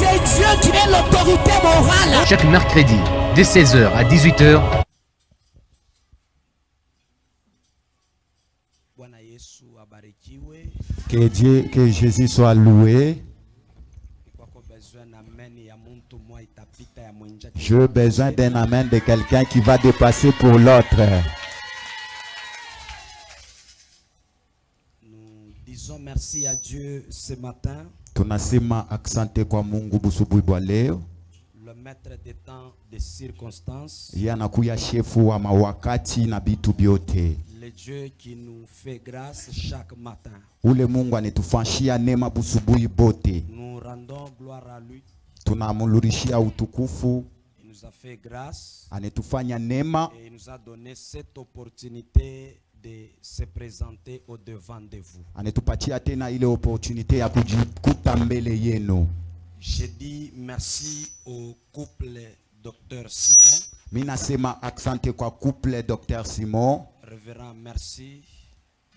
C'est Dieu qui est l'autorité morale. Chaque mercredi, dès 16h à 18h. Que Dieu, que Jésus soit loué. J'ai besoin d'un amen de quelqu'un qui va dépasser pour l'autre. Nous disons merci à Dieu ce matin. Tunasema asante kwa Mungu busubuhi bwa leo. Le maître des temps, des circonstances. Yeye anakuya shefu wa mawakati na bitu byote. Le Dieu qui nous fait grâce chaque matin. Ule Mungu anetufanyia neema busubuhi bote. Nous rendons gloire à lui. Tunamrudishia utukufu. Il nous a fait grâce. Anetufanya neema. Et il nous a donné cette opportunité de se présenter au devant de vous. Anetupatia tena ile opportunité ya kujikuta mbele yenu. Je dis merci au couple Dr Simon. Mina sema asante kwa couple Dr Simon. Révérend merci.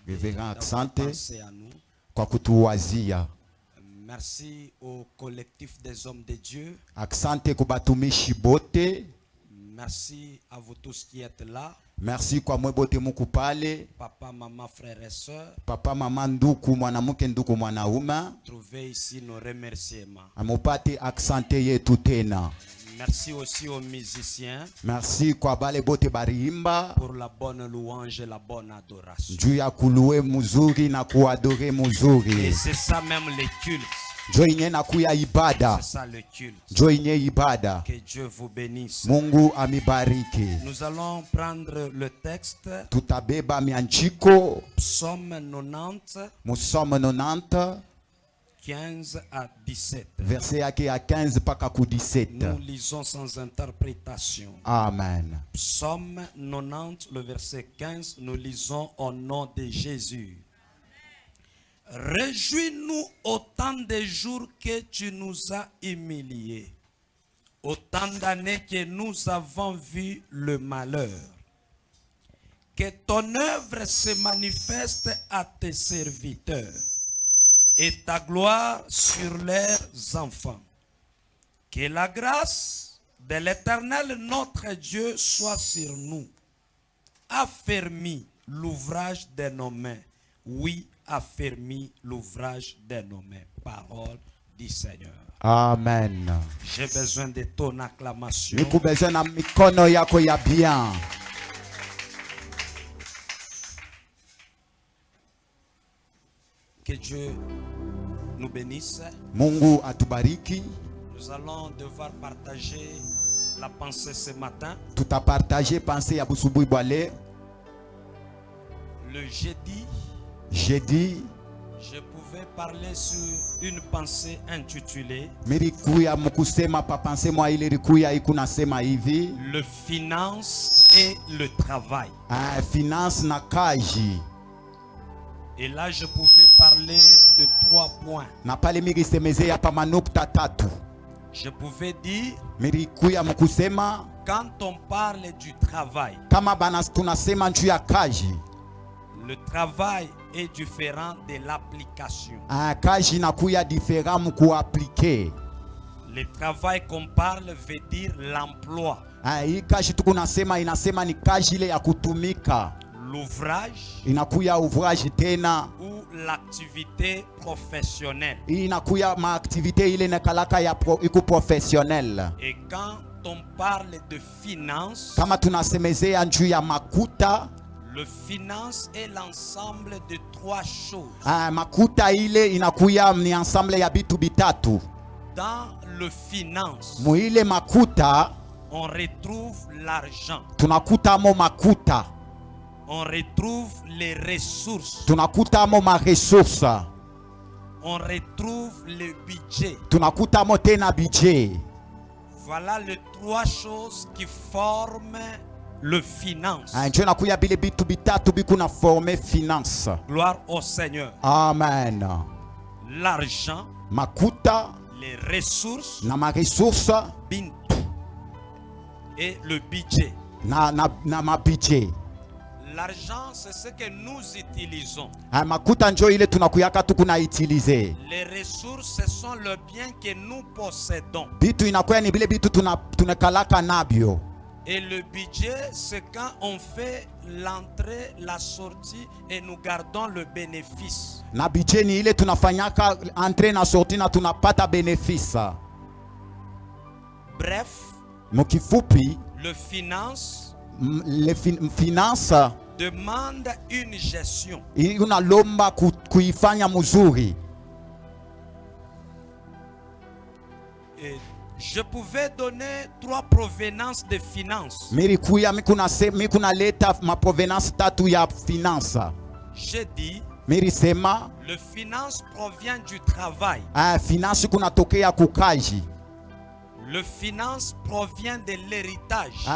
Révérend asante à nous. Kwa kutuwazia. Merci au collectif des hommes de Dieu. Asante kwa batumishi bote. Merci à vous tous qui êtes là. Merci kwa mwebote muku pale. Papa, maman, frères et sœurs. Papa, mama, nduku, mwanamke, nduku, mwanaume. Trouvez ici nos remerciements. Amupate asante yetu tena. Merci aussi aux musiciens. Merci kwa bale bote bariimba. Pour la bonne louange et la bonne adoration. Juu ya kuluwe muzuri na kuadore muzuri. Et c'est ça même le culte. Joinye na kuya ibada. C'est ça le culte. Joinye ibada. Que Dieu vous bénisse. Mungu amibariki. Nous allons prendre le texte. Tutabeba mianchiko. Psaume 90. Psaume 90. 15 à 17. Verset yake à 15 paka ku 17. Nous lisons sans interprétation. Amen. Psaume 90, le verset 15, nous lisons au nom de Jésus. Réjouis-nous autant de jours que tu nous as humiliés, autant d'années que nous avons vu le malheur. Que ton œuvre se manifeste à tes serviteurs et ta gloire sur leurs enfants. Que la grâce de l'Éternel notre Dieu soit sur nous. Affermis l'ouvrage de nos mains. Oui, affermis l'ouvrage de nos mains. Parole du Seigneur. Amen. J'ai besoin de ton acclamation. Niku besoin na mikono yako ya bien. Que Dieu nous bénisse. Mungu atubariki. Nous allons devoir partager la pensée ce matin. Tutapartager pensée ya busubuhi bwale. Le jeudi, je pouvais parler sur une pensée intitulée Mirikuya mukusema pa pensée mwa ile rikuya ikunasema hivi. Le finance et le travail. Finance na kaji. Et là, je pouvais parler de 3 points. Na pale mirisemeze ya pa manukta tatu. Je pouvais dire, mirikuya mukusema, quand on parle du travail, kama banas tunasema njuu ya kaji. Le travail est différent de l'application. Kaji nakuya différent muku appliquer. Le travail qu'on parle veut dire l'emploi. Hii kaji tukunasema inasema ni kaji ile ya kutumika. L'ouvrage inakuya ouvrage tena ou l'activité professionnelle. Inakuya ma activité ile nakalaka ya iku professionnel. Et quand on parle de finance, kama tunasemezea njuu ya makuta, le finance est l'ensemble de 3 choses. Makuta ile inakuya ni ensemble ya bitu bitatu. Dans le finance, muile makuta on retrouve l'argent. Tunakuta mo makuta. On retrouve les ressources. Tunakuta mo ma ressources. On retrouve le budget. Tunakuta mo tena budget. Voilà les 3 choses qui forment le finance. Ndio nakuya bile bitu bitatu bikuna former finance. Gloire au Seigneur. Amen. L'argent, makuta, les ressources, na ma ressources, bintu, et le budget. Na ma budget. L'argent, c'est ce que nous utilisons. Makuta njo ile tunakuyaka tu kuna utilize. Les ressources, ce sont le bien que nous possédons. Bitu inakuwa ni bile bitu tunakalaka nabyo. Et le budget, c'est quand on fait l'entrée, la sortie et nous gardons le bénéfice. Na budget ni ile tunafanyaka entrée na sortie na tunapata bénéfice. Bref, Mukifupi, le finance demande une gestion. Unalomba kuifanya mzuri. Et je pouvais donner 3 provenances de finances. Mikuna leta ma provenance tatu ya finance. J'ai dit, Mirisema, le finance provient du travail. Finance kuna tokea kukaji. Le finance provient de l'héritage.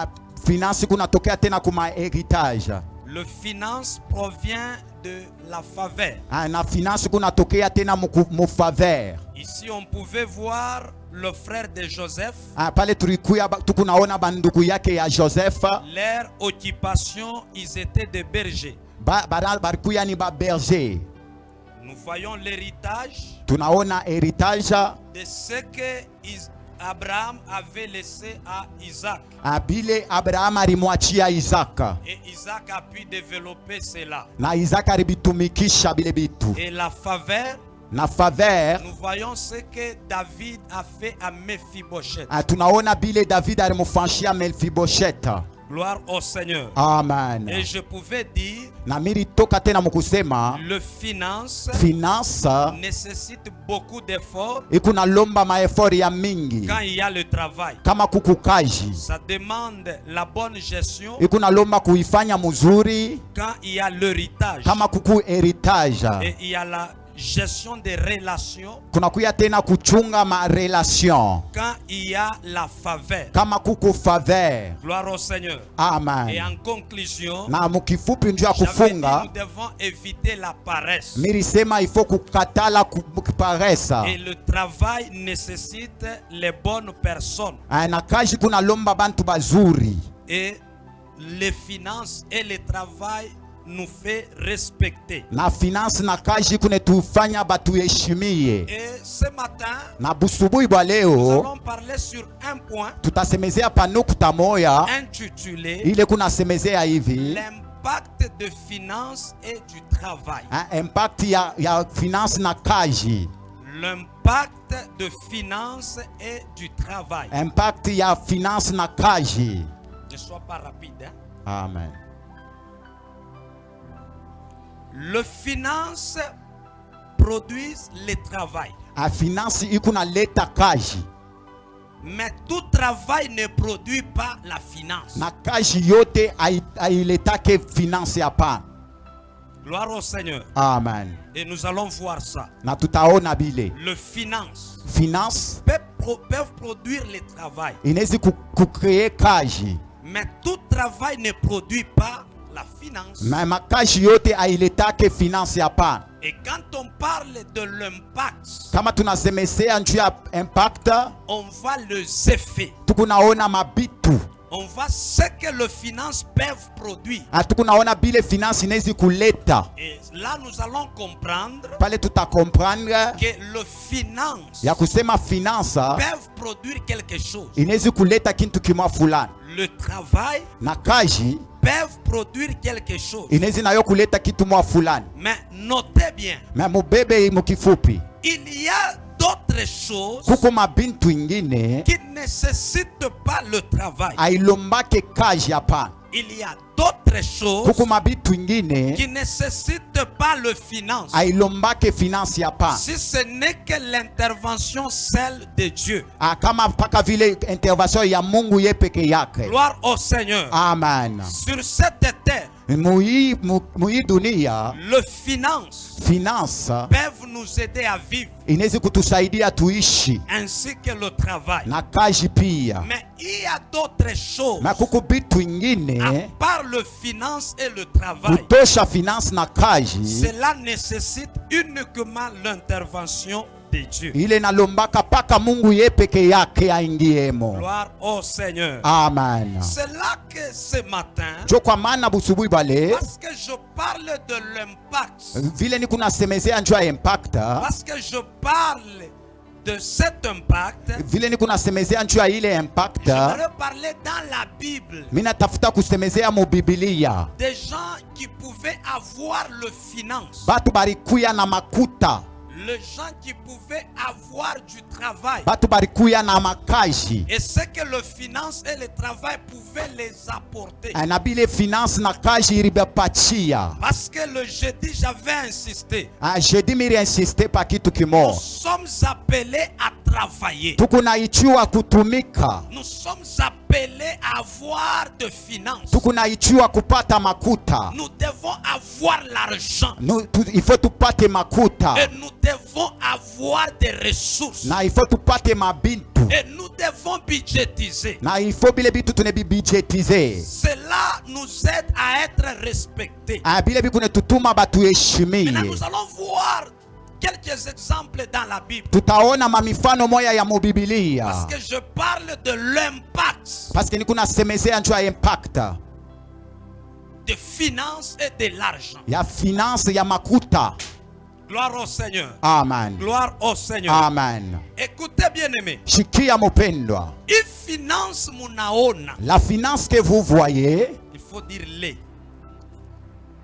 Finance kuna tokea tena kuma héritage. Le finance provient de la faveur. Na finance kuna tokea tena mu faveur. Ici on pouvait voir le frère de Joseph. Pale tukunaona banduku yake ya Joseph. Leur occupation, ils étaient des bergers. Barikuya ni ba berger. Nous voyons l'héritage. Tunaona héritage de ce que Abraham avait laissé à Isaac. Bile Abraham alimwachia Isaac. Et Isaac a pu développer cela. Na Isaac alibitumikisha bile bitu. Et la faveur, na faveur, nous voyons ce que David a fait à Mephibosheth. Tunaona bile David alimufanyia Mephibosheth. Gloire au Seigneur. Amen. Et je pouvais dire, le finance nécessite beaucoup d'efforts quand il y a le travail. Ça demande la bonne gestion quand il y a l'héritage. Et il y a la gestion des relations kunakuya tena kuchunga ma relation quand il y a la faveur. Kama kuko faveur. Gloire au Seigneur. Amen. Et en conclusion, na mukifupi ndio kufunga, nous devons éviter la paresse. Mirisema il faut kukatala kuparesa. Et le travail nécessite les bonnes personnes. Na kazi kuna lomba bantu bazuri. Et les finances et le travail nous fait respecter. Na finance na kazi kune tufanya batu heshimie. Et ce matin, na busubuhi bwa leo, nous allons parler sur un point tutasemezea panukuta moya intitulé ile kunasemezea hivi l'impact de finance et du travail. Impact ya finance na kazi. L'impact de finance et du travail. Impact ya finance na kazi. Ne sois pas rapide, hein? Amen. Le finance produit le travail. A finance ikuna leta kazi. Mais tout travail ne produit pas la finance. Na kazi yote aileta ke finance hapa. Gloire au Seigneur. Amen. Et nous allons voir ça. Na tutaona bile. Le finance peuvent produire le travail. Inezi kucreer kazi. Mais tout travail ne produit pas la finance. Ma kazi yote aileta ke finance hapa. Et quand on parle de l'impact, kama tunasemesea njuu ya impact, on voit les effets. Tukunaona mabitu. On voit ce que le finance peuvent produire. Tukunaona bile finance inezi kuleta. Et là nous allons comprendre pale tutakomprendre que le finance ya kusema finance peuvent produire quelque chose. Inezi kuleta kintu kimwa fulani. Le travail na kazi peuvent produire quelque chose. Inezi nayo kuleta kitu mwa fulani. Mais notez bien. Mais mubebe mukifupi. Il y a d'autres choses kuko mabintu ingine qui ne nécessitent pas le travail. Ailombake kazi hapa. Il y a d'autres choses kuko mabitu ingine qui ne nécessitent pas le finance. Ailombake finance hapa. Si ce n'est que l'intervention celle de Dieu. Kama paka vile intervention ya Mungu ye peke yake. Gloire au Seigneur. Amen. Sur cette terre, Mui dunia, le finance peuvent nous aider à vivre. Inezi kutusaidia tuishi. Ainsi que le travail. Na kazi pia. Mais il y a d'autres choses. Na kuko bitu ingine. À part le finance et le travail. Kutosha finance na kazi. Cela nécessite uniquement l'intervention de Dieu. ile nalombaka paka Mungu ye peke yake aingiemo. Gloire au Seigneur. Amen. C'est là que ce matin, Jo kwa maana busubuhi bale parce que je parle de l'impact, vile ni kuna semezea njua impact, parce que je parle de cet impact, vile ni kuna semezea njua ile impact, j'aimerais parler dans la Bible mina tafuta kusemezea mu Biblia des gens qui pouvaient avoir le finance, batu barikuya na makuta, les gens qui pouvaient avoir du travail, batu barikuya na makaji, et ce que le finance et le travail pouvaient les apporter. na bile finance na kaji iribepatia. Parce que le jeudi, j'avais insisté. Jeudi miri insiste pa kitu Nous kimo, sommes appelés à travailler. tukunaichiwa kutumika, Nous sommes appelés à avoir de finances. tukunaichiwa kupata makuta. Nous devons avoir l'argent. Il faut tupate makuta, Et nous devons avoir des ressources. na il faut tupate mabintu, Et nous devons budgétiser. na il faut bile bitu tunebibijetize. Cela nous aide à être respectés. Bile bikune tutuma batu Maintenant, heshimie. nous allons voir quelques exemples dans la Bible. Tutaona mamifano moya ya Parce mubibilia, que je parle de l'impact paske ni kuna semezea njua impact de finances et de l'argent. ya finance ya makuta. Gloire au Seigneur. Amen. Gloire au Seigneur. Amen. Écoutez bien aimé. Shikia mupendwa, Il finance munaona. la finance que vous voyez, Il faut dire les.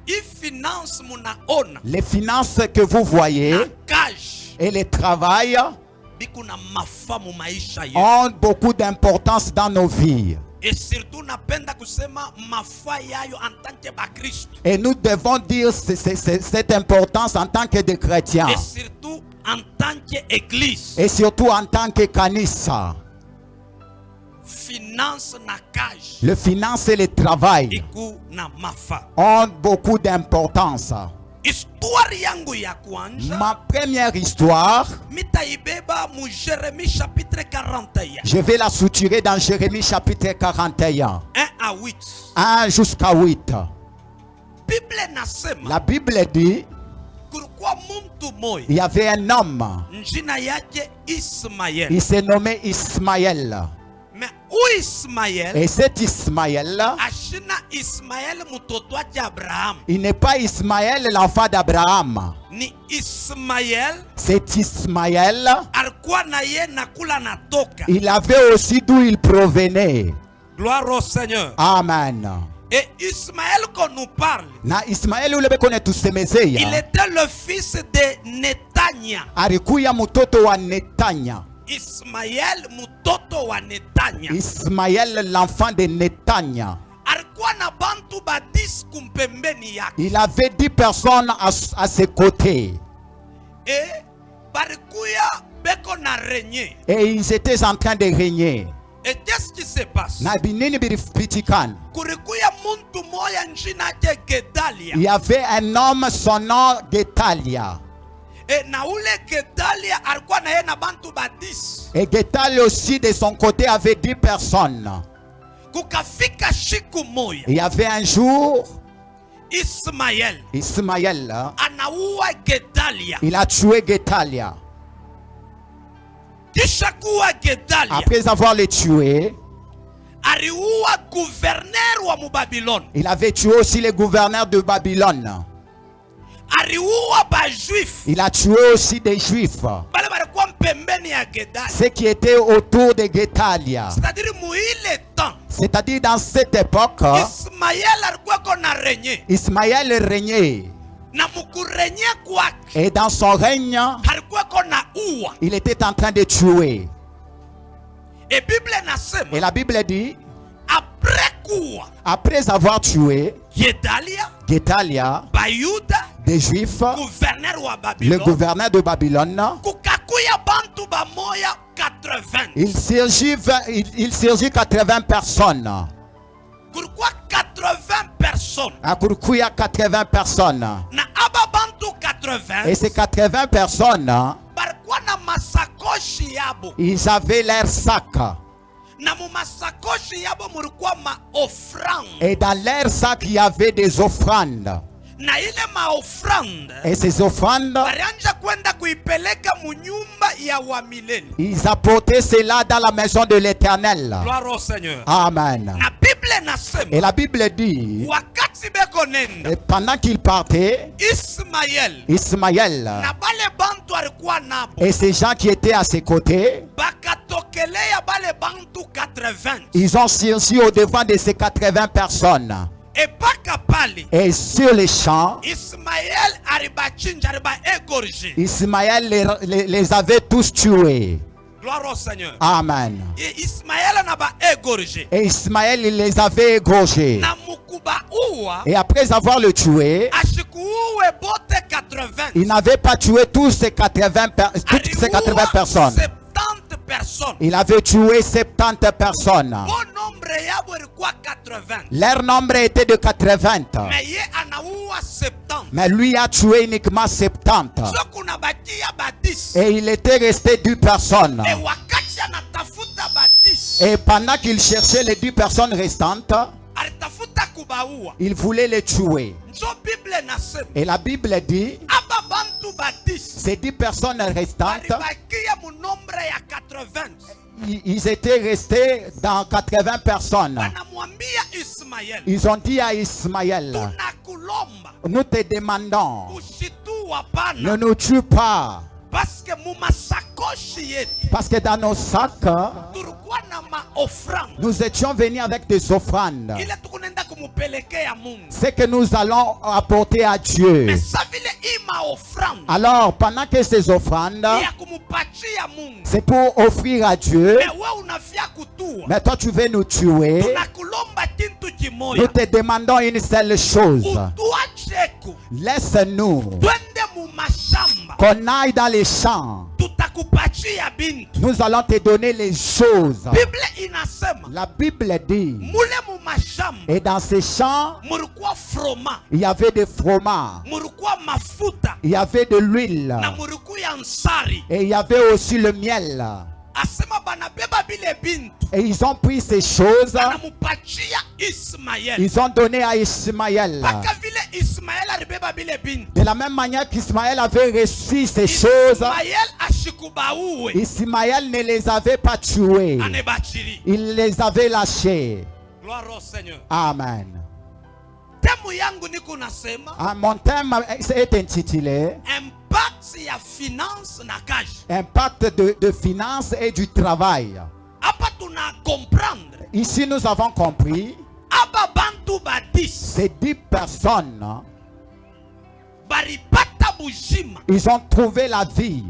Il finance munaona. les finances que vous voyez Cash. et le travail Bikuna mafamu maisha yetu. ont beaucoup d'importance dans nos vies. Et surtout napenda kusema mafaa yayo en tant que bakristo. Et nous devons dire cette importance en tant que des chrétiens. Et surtout en tant qu'église. Et surtout en tant que kanisa. Finance na cash. Le finance et le travail Iku na mafa. ont beaucoup d'importance. Histoire yangu ya kwanza. Ma première histoire, Mitaibeba mu Jérémie chapitre 41. je vais la soutirer dans Jérémie chapitre 41, 1 à 8. 1 jusqu'à 8. Bible nasema. La Bible dit, Kulikuwa muntu moya. il y avait un homme, Njina yake Ismaël. il s'est nommé Ismaël. Mais où Ismaël? Et cet Ismaël, Ashina Ismaël mutoto wake Abraham. il n'est pas Ismaël l'enfant d'Abraham. Ni Ismaël C'est Ismaël, alikuwa na ye nakula natoka. il avait aussi d'où il provenait. Gloire au Seigneur. Amen. Et Ismaël qu'on nous parle, Na Ismaël ule beko il netusemezeya, était le fils de Netanya. alikuya mutoto wa Netanya. Ismaël mutoto wa Netanya. Ismaël l'enfant de Netanya. Alikuwa na bantu ba 10 kumpembeni yake. Il avait 10 personnes à ses côtés. Et barikuya beko na régner. Et ils étaient en train de régner. Et qu'est-ce qui se passe? Na binini biripitikana. Kurikuya muntu moya njina yake Gedalia. Il y avait un homme, son nom Getalia. Et na ule Gedalia alikuwa na ye na bantu ba 10. Et Getalia aussi de son côté avait 10 personnes. Kukafika shiku moya. Il y avait un jour, Ismaël Ismaël, anaua Gedalia. il a tué Getalia. Kisha kuwa Gedalia Après avoir le tué, aliua gouverneur wa Babylone. il avait tué aussi le gouverneur de Babylone. Aliua ba juif. Il a tué aussi des juifs, Bale balikuwa pembeni ya Gedalia. ceux qui étaient autour de Getalia. C'est-à-dire mu ile temps C'est-à-dire dans cette époque, Ismaël alikuwa kona régner. Ismaël régnait. Na mukurenya kwake Et dans son règne, alikuwa kona uwa. il était en train de tuer. Et Bible nasema Et la Bible dit, après kuwa après avoir tué Gedalia Getalia, Bayuda des Juifs, gouverneur wa le Babylone gouverneur de Babylone, kukakuya bantu ba moya 80. il surgit 80 personnes. Kulikuwa 80 personnes. À Kurkuya, 80 personnes. Na aba bantu 80 Et ces 80 personnes, balikuwa na masakoshi yabo. ils avaient leur sac. Na mu masakoshi yabo mulikuwa ma offrande. Et dans leur sac, il y avait des offrandes. na ile maofrande Et ces offrandes, walianza kwenda kuipeleka munyumba ya wa milele. ils apportaient cela dans la maison de l'Éternel. Gloire au Seigneur. Amen. Na Bible nasema Et la Bible dit, wakati beko nenda et pendant qu'il partait, Ismaël na bale bantu alikuwa nabo et ces gens qui étaient à ses côtés, bakatokelea bale bantu 80 ils ont surgi au devant de ces 80 personnes. et paka pale Et sur les champs, Ismaël alibachinja aliba égorgé. Ismaël les avait tous tués. Gloire au Seigneur. Amen. Et Ismaël n'a pas égorgé. Et Ismaël, il les avait égorgés. Na mukuba uwa Et après avoir le tué, ashikuwe bote 80. il n'avait pas tué toutes ces 80 personnes. 70 personnes. Il avait tué 70 personnes. Bon nombre yabo ilikuwa 80. Leur nombre était de 80. Mais ye anaua 70. Mais lui a tué uniquement 70. So kuna bakia ba 10. Et il était resté 10 personnes. Et wakati anatafuta ba 10. Et pendant qu'il cherchait les 10 personnes restantes, alitafuta kubaua. il voulait les tuer. Njo Bible nasema Et la Bible dit, aba bantu ba 10 ces 10 personnes restantes, balibakia mu nombre ya 80. ils étaient restés dans 80 personnes. Wanamwambia Ismaël, Ils ont dit à Ismaël, tunakulomba nous te demandons, usitu ne wapana nous tue pas. parce que mu masakoshi yetu Parce que dans nos sacs, tulikuwa na maofrande nous étions venus avec des offrandes. ile tukunenda kumupelekea Mungu. Ce que nous allons apporter à Dieu. Mais sa vile hii maofrande Alors, pendant que ces offrandes, ya kumupatia Mungu, c'est pour offrir à Dieu. mais wewe unafia kutua, Mais toi, tu veux nous tuer. tunakulomba kintu Nous kimoya, te demandons une seule chose. utuacheko Laisse-nous twende mu mashamba, qu'on aille dans les champs. tutakupatia bintu. Nous allons te donner les choses. Bible inasema La Bible dit, mule mu mashamba et dans ces champs, mulikuwa froma, il y avait des fromages, mulikuwa mafuta il y avait de l'huile, na mulikuya nsari. et il y avait aussi le miel. Asema banabeba bile bintu Et ils ont pris ces choses, banamupatia Ismaël. ils ont donné à Ismaël. Paka vile Ismaël alibeba bile bintu, De la même manière qu'Ismaël avait reçu ces choses, Ismaël ashikubaue Ismaël ne les avait pas tués. anebachiri. Il les avait lâchés. Gloire au Seigneur. Amen. Temu yangu niko nasema Mon thème est intitulé impact ya finance na cash. Impact de finances et du travail. Hapa tuna comprendre Ici, nous avons compris, aba bantu ba 10 ces 10 personnes, baripata bujima ils ont trouvé la vie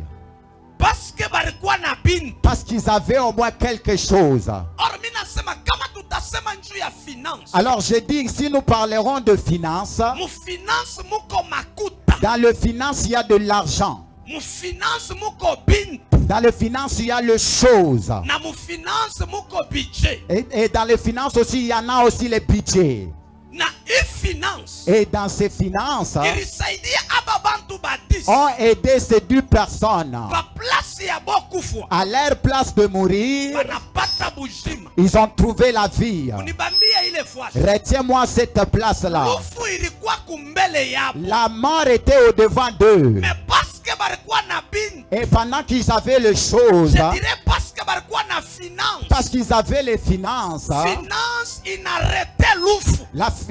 parce que barikuwa na bintu. parce qu'ils avaient au moins quelque chose. Or mimi nasema kama tutasema njuu ya finance, Alors, je dis, si nous parlerons de finances, mu finance muko makuta, dans le finance, il y a de l'argent. mu finance muko bintu, Dans le finance, il y a les choses. na mu finance muko budget. Et dans les finances aussi, il y en a aussi les budgets. Na finance Et dans ces finances, ilisaidia aba bantu ba 10 ont aidé ces 10 personnes ba place ya bokufwa à leur place de mourir. banapata bujima. Ils ont trouvé la vie. Unibambia ile fwashi Retiens-moi cette place-là. lufu ilikuwa kumbele yabo, La mort était au devant d'eux. mais parce que barikuwa na bintu, Et pendant qu'ils avaient les choses, je dirais parce que barikuwa na finance, parce qu'ils avaient les finances, finance inarete lufu.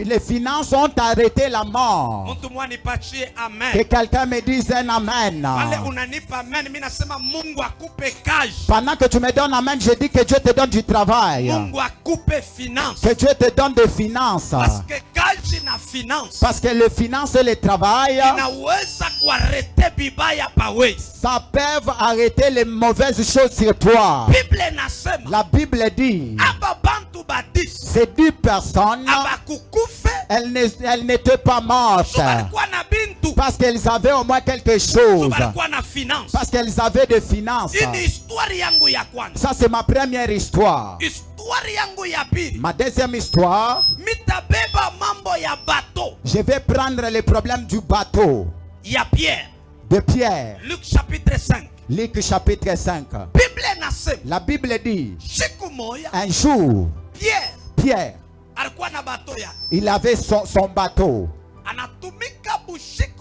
les finances ont arrêté la mort. Mtu mwanipatie Que amen. quelqu'un me dise un amen. Wale unanipa amen, mimi nasema Mungu akupe kazi, Pendant que tu me donnes amen, je dis que Dieu te donne du travail. Mungu akupe finance, Que Dieu te donne des finances. parce que kazi na finance Parce que le finance et le travail, inaweza kuarete bibaya pawe. ça peut arrêter les mauvaises choses sur toi. Bible nasema La Bible dit, aba bantu ba 10 ces 10 personnes, abakukufe elles n'étaient pas mortes. so balikuwa na bintu, Parce qu'elles avaient au moins quelque so chose. balikuwa na finance. Parce qu'elles avaient des finances. Hii ni histori yangu ya kwanza. Ça, c'est ma première histoire. Histori yangu ya pili, Ma deuxième histoire, mitabeba mambo ya bato je vais prendre les problèmes du bateau ya Pierre. de Pierre. Luc chapitre 5. Luc chapitre 5. Bible nasema La Bible dit, siku moja un jour, Pierre Pierre, alikuwa na bato yake, il avait son bateau. anatumika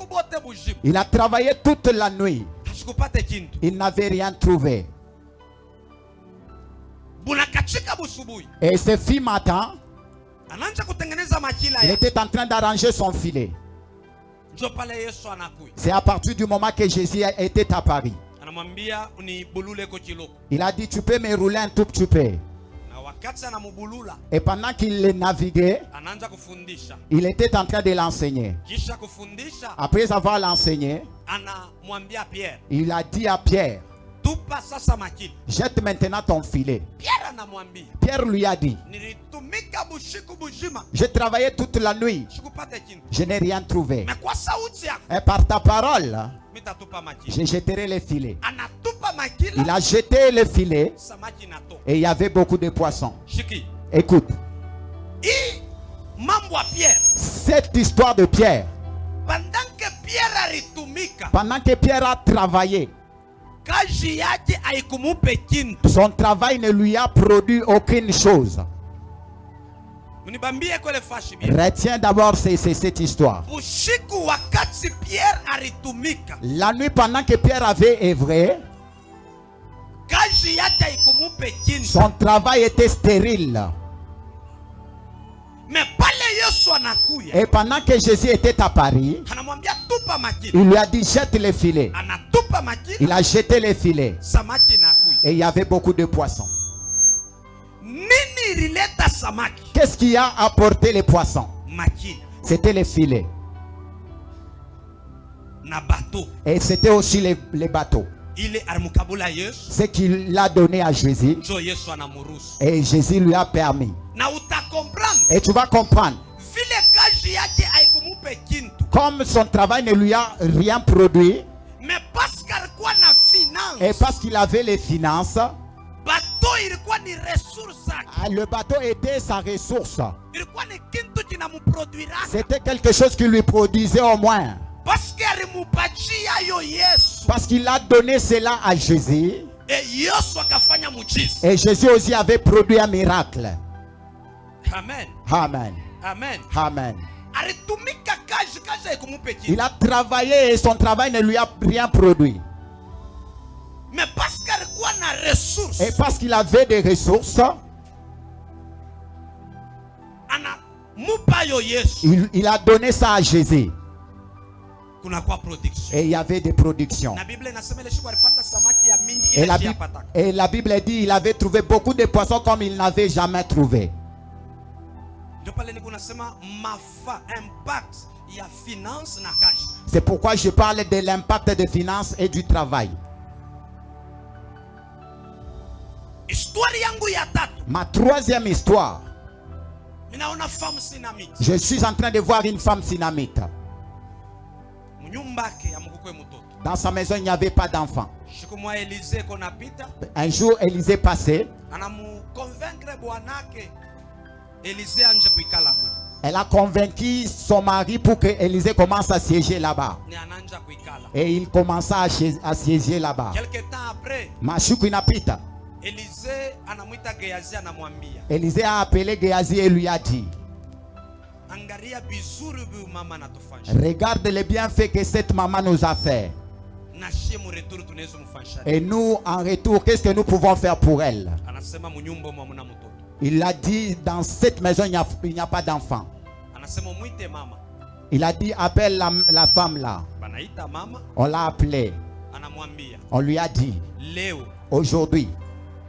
busiku bote bujimu. Il a travaillé toute la nuit. Hashikupate kintu. Il n'avait rien trouvé. Bunakachika busubuhi. Et ce fit matin, Anaanza kutengeneza makila il ya. était en train d'arranger son filet. Njo pale Yesu anakuja. C'est à partir du moment que Jésus était à Paris. Anamwambia unibulule ko kiloko. Il a dit, tu peux me rouler un tout petit peu. Na wakati anamubulula, Et pendant qu'il le naviguait, anaanza kufundisha. il était en train de l'enseigner. Kisha kufundisha, Après avoir l'enseigné, anamwambia Pierre, il a dit à Pierre, tupa sasa makila. jette maintenant ton filet. Pierre anamwambia, Pierre lui a dit, nilitumika bushiku bujima, j'ai travaillé toute la nuit, shikupate kintu. je n'ai rien trouvé. Na kwa sauti yako, Et par ta parole, mitatupa makila. je jetterai les filets. Anatupa Il makila, a jeté les filets samaki nato. et il y avait beaucoup de poissons. Shiki. Écoute, Hii mambo ya Pierre, cette histoire de Pierre, pendant que Pierre alitumika, pendant que Pierre a travaillé, kazi yake haikumupe kintu. son travail ne lui a produit aucune chose. Munibambie kwele fashi bien. Retiens d'abord cette histoire. Bushiku wakati Pierre alitumika, La nuit, pendant que Pierre avait œuvré, kazi yake haikumupe kintu. son travail était stérile. Mais pale Yesu anakuya, Et pendant que Jésus était à Paris, anamwambia tupa makila. il lui a dit, jette les filets. Anatupa makila, Il a jeté les filets. samaki nakuya. Et il y avait beaucoup de poissons. Nini ilileta samaki? Qu'est-ce qui a apporté les poissons? Makila C'était les filets. na bato. Et c'était aussi les bateaux. Ile alimukabula Yesu, Ce qu'il a donné à Jésus. njo Yesu anamuruhusu. Et Jésus lui a permis. Na utakomprendre Et tu vas comprendre. vile kazi yake haikumupe kintu, Comme son travail ne lui a rien produit, mais parce qu'alikuwa na et finance, parce qu'il avait les finances, bato ilikuwa ni resource zake, le bateau était sa ressource. ilikuwa ni kintu kinamuproduiraka, C'était quelque chose qui lui produisait au moins. parce que alimupatia yo Yesu, Parce qu'il a donné cela à Jésus. e Yesu akafanya mujiza. Et Jésus aussi avait produit un miracle. Amen, Amen. amen. Amen. Alitumika kazi haikumupe kintu, Il a travaillé et son travail ne lui a rien produit. mais parce qu'alikuwa na resource, Et parce qu'il avait des ressources, anamupa yo Yesu, il a donné ça à Jésus. kuna kwa production. Et il y avait des productions. Na Biblia inasema ile siku alipata samaki ya mingi Et ile yapataka. la Bible dit qu'il avait trouvé beaucoup de poissons comme il n'avait jamais trouvé. Ndio pale niko nasema impact ya finance na cash. C'est pourquoi je parle de l'impact des finances et du travail. Histoire yangu ya tatu, Ma troisième histoire, ninaona femme sinamite. je suis en train de voir une femme sinamite. Munyumba yake amukukwe mtoto. Dans sa maison, il n'y avait pas d'enfant. Siku mwa Elize kona pita, Un jour, Élisée passait. anamu convaincre bwanake Elize anje kuikala kule. Elle a convaincu son mari pour que Élisée commence à siéger là-bas. Ni ananja kuikala. Et il commença à siéger là-bas. Quelque temps après, Mashuku inapita. Elize anamuita Gehazi anamwambia, Élisée a appelé Géhazi et lui a dit, angalia bizuri bu mama natufanyisha. regarde les bienfaits que cette maman nous a fait. Na shie mu retour tunaweza mfanyisha. Et nous, en retour, qu'est-ce que nous pouvons faire pour elle? Anasema munyumba mwa muna mtoto. Il a dit, dans cette maison, il n'y a pas d'enfant. Anasema muite mama. Il a dit, appelle la femme là. Banaita mama, On l'a appelée. anamwambia, On lui a dit, leo aujourd'hui,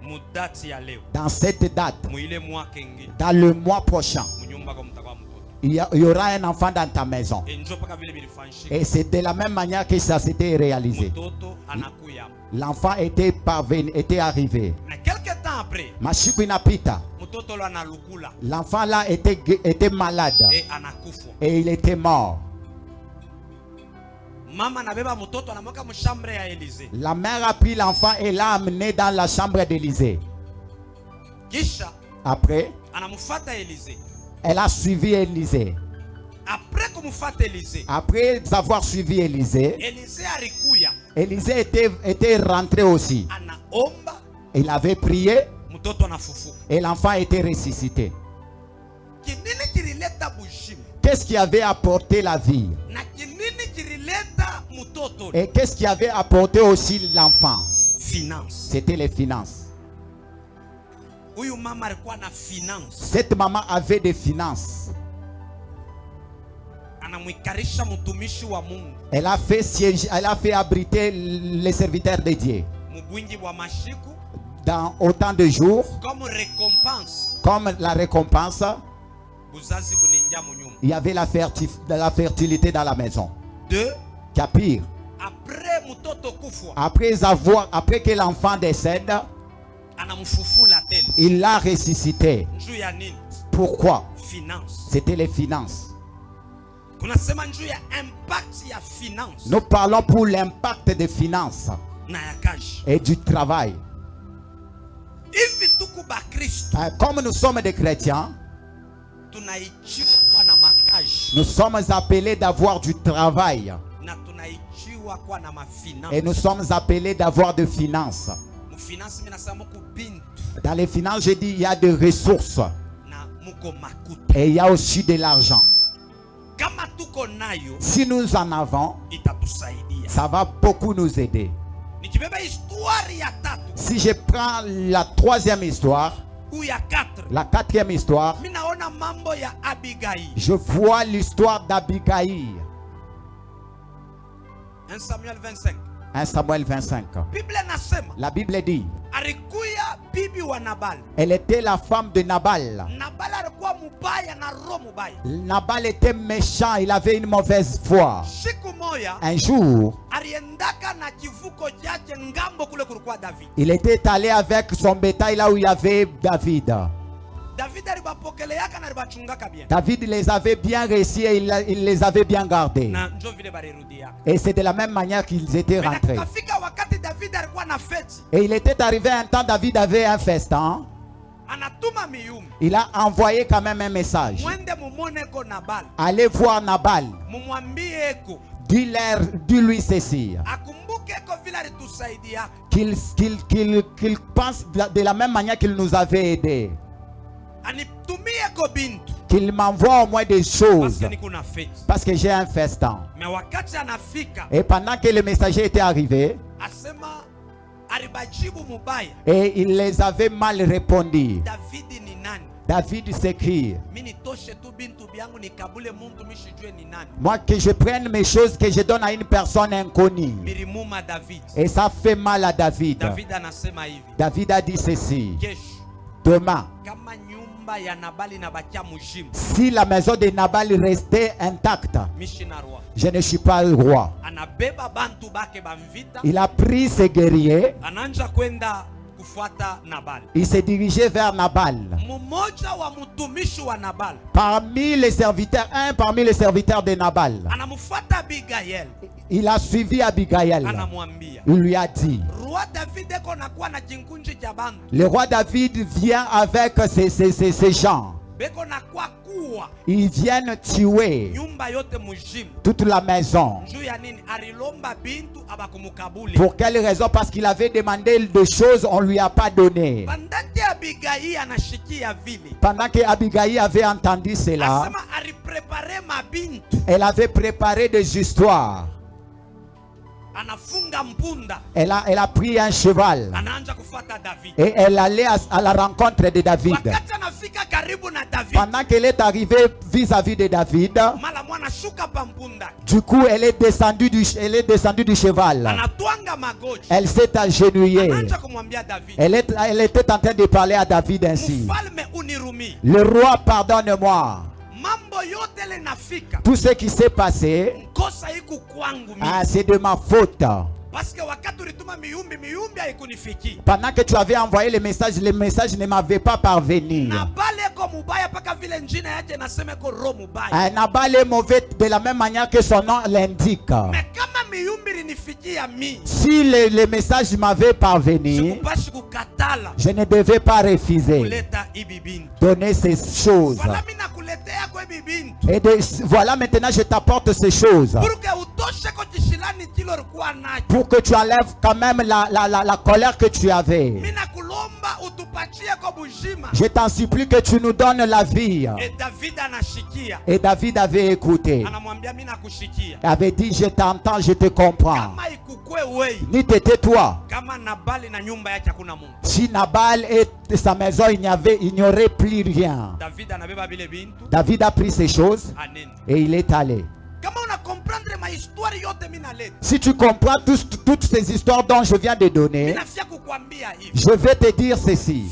mudati ya leo, dans cette date, muile mwaka ingine, dans le mois prochain, munyumba kwa mtakwa mtoto. il y aura un enfant dans ta maison. E njo paka vile bilifanyika. Et c'est de la même manière que ça s'était réalisé. Mtoto anakuya. L'enfant était parvenu, était arrivé. Na quelque temps après, Mashiku inapita. mtoto lo analukula L'enfant là était malade. e anakufa. Et il était mort. Mama anabeba mtoto anamweka mshambre ya Elize. La mère a pris l'enfant et l'a amené dans la chambre d'Élisée. Kisha Après, anamfuata Elize. elle a suivi Élisée. Après kumfuata Elize, Après avoir suivi Élisée, Elize alikuya Élisée était rentré aussi. anaomba, Il avait prié mtoto anafufuka. et l'enfant était ressuscité. Kinini kilileta bushima Qu'est-ce qui avait apporté la vie? na kinini kilileta watoto? Et qu'est-ce qui avait apporté aussi l'enfant? Finance. C'était les finances. Huyu mama alikuwa na finance. Cette maman avait des finances. Anamwikarisha mtumishi wa Mungu. Elle a fait siège, elle a fait abriter les serviteurs de Dieu. Mubwingi wa mashiku. Dans autant de jours, Comme récompense. comme la récompense, Buzazi buninja mu nyumba. il y avait la fertilité dans la maison. 2. Qu'à pire, Après mtoto kufwa. après que l'enfant décède, Anamfufula tena. il l'a ressuscité. Njuu ya nini? Pourquoi? Finance. C'était les finances. Kunasema njuu ya impact ya finance. Nous parlons pour l'impact des finances Na ya kazi. et du travail. Hivi tuku ba Kristo. Comme nous sommes des chrétiens, Tunaichiwa na makazi. nous sommes appelés d'avoir du travail Na tunaichiwa kwa na mafinance. et nous sommes appelés d'avoir de finances. Mufinance mina sema muko bintu Dans les finances, je dis il y a des ressources na muko makuta. et il y a aussi de l'argent. Kama tuko nayo Si nous en avons, itatusaidia. ça va beaucoup nous aider. Nikibeba histoire ya tatu Si je prends la troisième histoire, ou ya 4, la quatrième histoire, mimi naona mambo ya Abigail. je vois l'histoire d'Abigaïl. 1 Samuel 25. 1 Samuel 25. Biblia nasema La Bible dit, alikuya bibi wa Nabal. elle était la femme de Nabal. Nabal alikuwa mubaya na roho mubaya. Nabal était méchant, il avait une mauvaise foi. Siku moya Un jour, aliendaka na kivuko chake ngambo kule kulikuwa David. il était allé avec son bétail là où il y avait David. David alibapokeleaka na alibachungaka bien. David les avait bien réussi et il les avait bien gardés. Na njo vile balirudia. Et c'est de la même manière qu'ils étaient rentrés. Kafika wakati David alikuwa na feti. Et il était arrivé un temps, David avait un festin. Anatuma miyumbi. Il a envoyé quand même un message. Mwende mumone ko Nabal. Allez voir Nabal. Mumwambie eko. Dis-lui ceci. Akumbuke ko vile alitusaidia. Qu'il pense de la même manière qu'il nous avait aidés. Anitumie ko bintu. Qu'il m'envoie au moins des choses. Parce que niko na feti. Parce que j'ai un festin. Mais wakati anafika. Et pendant que le messager était arrivé, Asema alibajibu mubaya. et il les avait mal répondu. David ni nani? David s'écrie, Mimi toshe tu bintu byangu nikabule muntu mishijue ni nani. moi que je prenne mes choses que je donne à une personne inconnue. Birimuma David. Et ça fait mal à David. David anasema hivi. David a dit ceci. Kesho Demain, kama nyumba ya Nabali na bakia mujimu. si la maison de Nabal restait intacte, Mishina roi. je ne suis pas le roi. Anabeba bantu bake bamvita. Il a pris ses guerriers, Ananja kwenda kufuata Nabal. il s'est dirigé vers Nabal. Mmoja wa mtumishi wa Nabal Parmi les serviteurs, parmi les serviteurs de Nabal, anamfuata Abigail. il a suivi Abigail. Anamwambia Il lui a dit, roi David eko nakuwa na kinkunji cha bantu. le roi David vient avec ces gens. Beko nakuwa kuwa Ils viennent tuer nyumba yote mujimu. toute la maison. Juu ya nini? Alilomba bintu abakumukabuli. Pour quelle raison? Parce qu'il avait demandé des choses, on ne lui a pas donné. Pandati Abigail anashikia vile. Pendant que Abigail avait entendu cela, Asema aliprepare mabintu. elle avait préparé des histoires. Anafunga mpunda. Elle a pris un cheval Anaanza kufuata David. et elle allait à la rencontre de David. Wakati anafika karibu na David, Pendant qu'elle est arrivée vis-à-vis de David, mala mwana shuka pa mpunda. du coup, elle est descendue du cheval. Anatwanga magoti. Elle s'est agenouillée. Anaanza kumwambia David, Elle était en train de parler à David ainsi. mfalme unirumi. Le roi, pardonne-moi. Mambo yote le nafika. Tout ce qui s'est passé, Kosa iku kwangu mimi. c'est de ma faute. Parce que wakati ulituma miyumbi haikunifiki. Pendant que tu avais envoyé le message ne m'avait pas parvenu. Nabal eko mubaya paka vile njina yake nasema eko roho mubaya. Nabal est mauvais de la même manière que son nom l'indique. Mais kama miyumbi linifikia mi, Si le message m'avait parvenu, sikupashi kukatala je ne devais pas refuser. kuleta ibi bintu. Donner ces choses. Wala mimi nakuletea kwa ibi bintu. Et voilà, maintenant je t'apporte ces choses. Pour que utoshe ko jishilani kilo likuwa nacho. Pour que tu enlèves quand même la colère que tu avais. Mimi nakulomba Je t'en supplie que tu nous donnes la vie. Et David avait écouté. Il avait dit, je t'entends, je te comprends. Ni t'étais toi. Si Nabal et sa maison, il n'y aurait plus rien. David a pris ces choses et il est allé. Si tu comprends toutes ces histoires dont je viens de donner, je vais te dire ceci.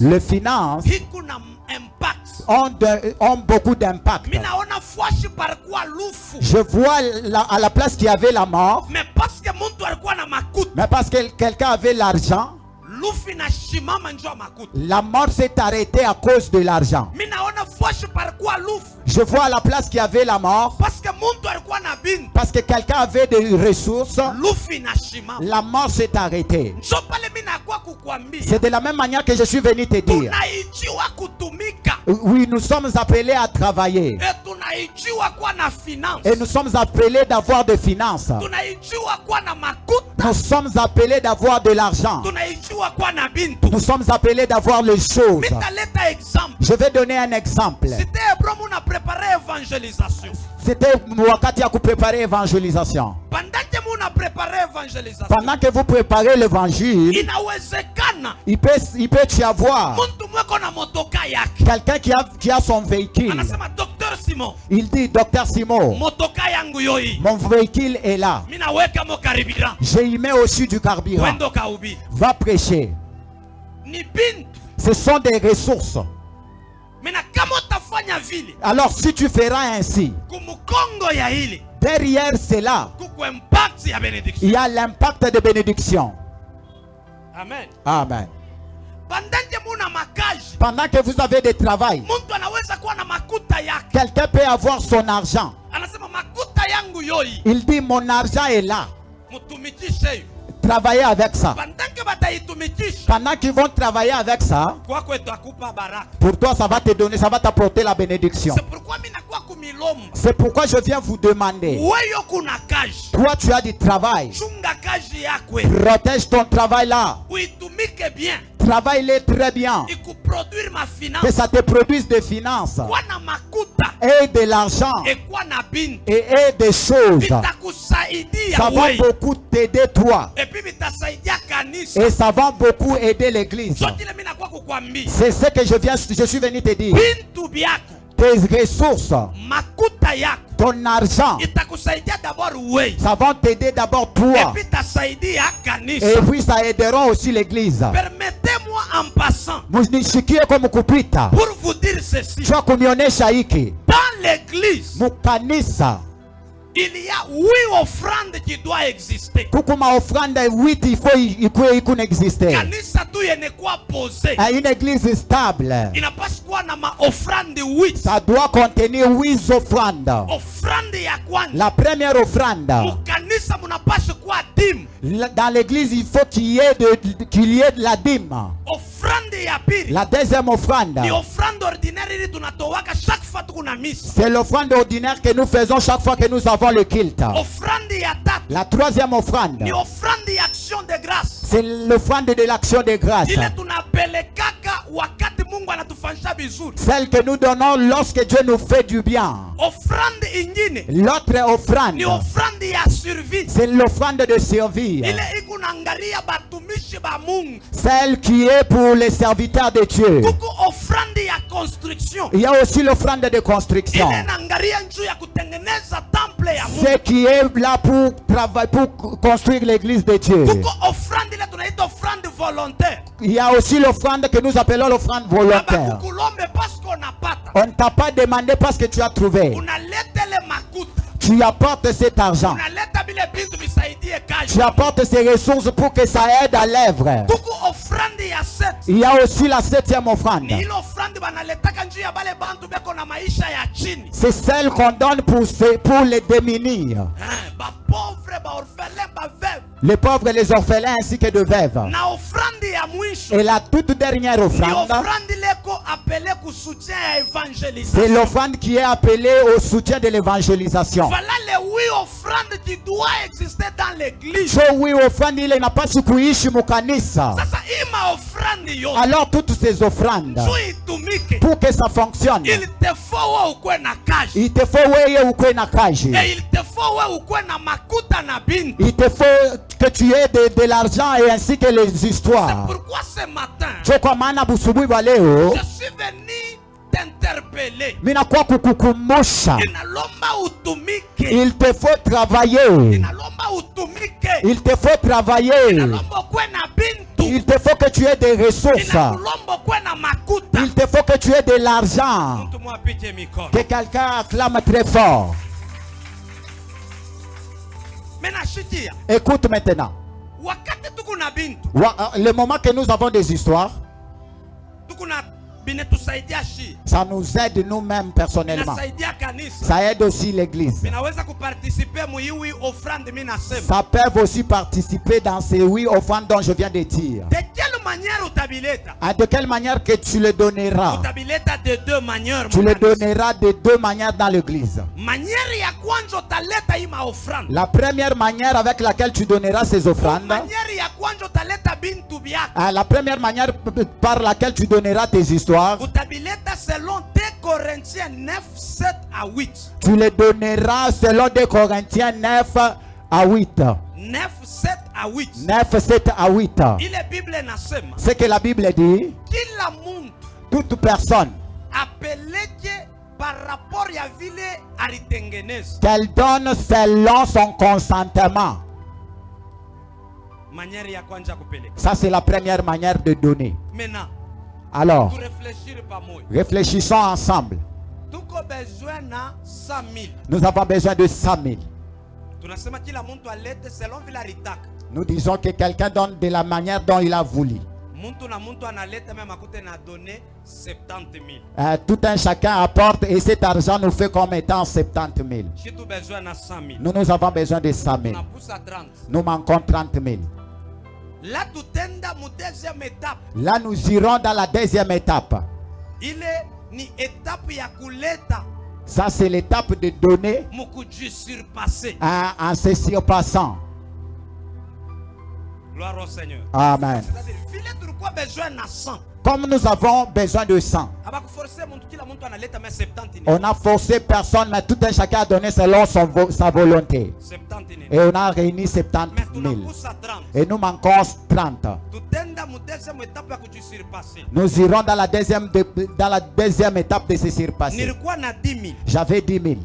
Les finances ont beaucoup d'impact. Je vois à la place qu'il y avait la mort, mais parce que quelqu'un avait l'argent, la mort s'est arrêtée à cause de l'argent. Je vois à la place qu'il y avait la mort, parce que quelqu'un avait des ressources, la mort s'est arrêtée. C'est de la même manière que je suis venu te dire. Oui, nous sommes appelés à travailler. Et nous sommes appelés d'avoir des finances. Nous sommes appelés d'avoir de l'argent. Nous sommes appelés d'avoir les choses. Je vais donner un exemple. C'était wakati ya préparer l'évangélisation. Pendant que vous préparez l'évangile, il peut y avoir quelqu'un qui a son véhicule. Il dit, Docteur Simon, mon véhicule est là. Je y mets aussi du carburant. Va prêcher. Ce sont des ressources. Alors si tu feras ainsi, derrière cela, il y a l'impact de bénédiction. Amen. Amen. Pendant que vous avez des travail, quelqu'un peut avoir son argent. Il dit, mon argent est là. Travailler avec ça. Pendant qu'ils vont travailler avec ça, pour toi ça va te donner, ça va t'apporter la bénédiction. C'est pourquoi je viens vous demander, toi tu as du travail, protège ton travail là, travaille-le très bien, que ça te produise des finances et de l'argent et des choses. Ça va beaucoup t'aider toi et ça va beaucoup aider l'église. C'est ce que je suis venu te dire. Tes ressources, ton argent, ça va t'aider d'abord toi, et puis ça aidera aussi l'église. Permettez-moi en passant pour vous dire ceci. Dans l'église, il y a 8 offrandes qui doivent exister. Une église stable, il n'a pas quoi na ma offrande 8. Ça doit contenir 8 offrandes. La première offrande, dans l'église il faut qu'il y ait de la dîme. La deuxième offrande, c'est l'offrande ordinaire que nous faisons chaque fois que nous avons le culte. La troisième offrande, c'est l'offrande de l'action de grâce, celle que nous donnons lorsque Dieu nous fait du bien. L'autre offrande, c'est l'offrande de servir, celle qui est pour les serviteurs de Dieu. Il y a aussi l'offrande de construction, ce qui est là pour travailler, pour construire l'église de Dieu. Il y a aussi l'offrande que nous appelons l'offrande volontaire. On ne t'a pas demandé parce que tu as trouvé. Tu apportes cet argent. Tu apportes ces ressources pour que ça aide à l'œuvre. Il y a aussi la 7e offrande. C'est celle qu'on donne pour les démunis, les pauvres et les orphelins ainsi que de veuves. Et la toute dernière offrande, C'est l'offrande qui est appelée au soutien de l'évangélisation. Voilà les 8 offrandes qui doivent exister dans l'église. So oui, offrande ile inapaswa kuishi mukanisa. Sasa ima offrande yote. Alors toutes ces offrandes, pour que ça fonctionne, il te faut wewe ukwe na cash. il te faut wewe ukwe na kaji. Et il te faut wewe ukwe na makuta na bintu. Il te faut que tu aies de l'argent et ainsi que les histoires. C'est pourquoi ce matin, Je kwa maana busubuhi wa leo, je suis venu t'interpeller. mina kwa kukukumbusha, Inalomba utumike. il te faut travailler. Inalomba utumike. Il te faut travailler. Inalomba ukwe na bintu. Il te faut que tu aies des ressources. Inalomba ukwe na makuta. Il te faut que tu aies de l'argent. Mtu mwapite mikono. Que quelqu'un acclame très fort. Mena shikia. Écoute maintenant. Wakati tuko na bintu. Le moment que nous avons des histoires, Tuko na binetusaidia shi. ça nous aide nous-mêmes personnellement. Inasaidia kanisa. Ça aide aussi l'église. Minaweza kuparticiper muiwi offrande mimi nasema. Ça peut aussi participer dans ces 8 offrandes dont je viens de dire. De quelle manière utabileta? De quelle manière que tu le donneras? Utabileta de deux manières. Tu le donneras de 2 manières dans l'église. Manière ya kwanza utaleta ima offrande. La première manière avec laquelle tu donneras ces offrandes. Manière ya kwanza utaleta bintu byako. La première manière par laquelle tu donneras tes histoires. Utabileta selon 2 Corinthiens 9, 7 à 8. Tu les donneras selon 2 Corinthiens 9 à 8. 9, 7 à 8. 9, 7 à 8. Ile Bible nasema. Ce que la Bible dit. Kila muntu. Toute personne. Apeleke par rapport ya vile alitengeneza. Qu'elle donne selon son consentement. Manière ya kwanza kupeleka. Ça c'est la première manière de donner. Maintenant. Alors, réfléchissons ensemble. Nous avons besoin de 100 000. Nous disons que quelqu'un donne de la manière dont il a voulu. Tout un chacun apporte et cet argent nous fait comme étant 70 000. Nous avons besoin de 100 000. Nous manquons 30 000. Là, nous irons dans la deuxième étape. Ça, c'est l'étape de donner en se surpassant. Gloire au Seigneur. Amen. Comme nous avons besoin de 100, on a forcé personne, mais tout un chacun a donné selon sa volonté. Et on a réuni 70 000. Et nous manquons 30. Nous irons dans la deuxième étape de se surpasser. J'avais 10 000.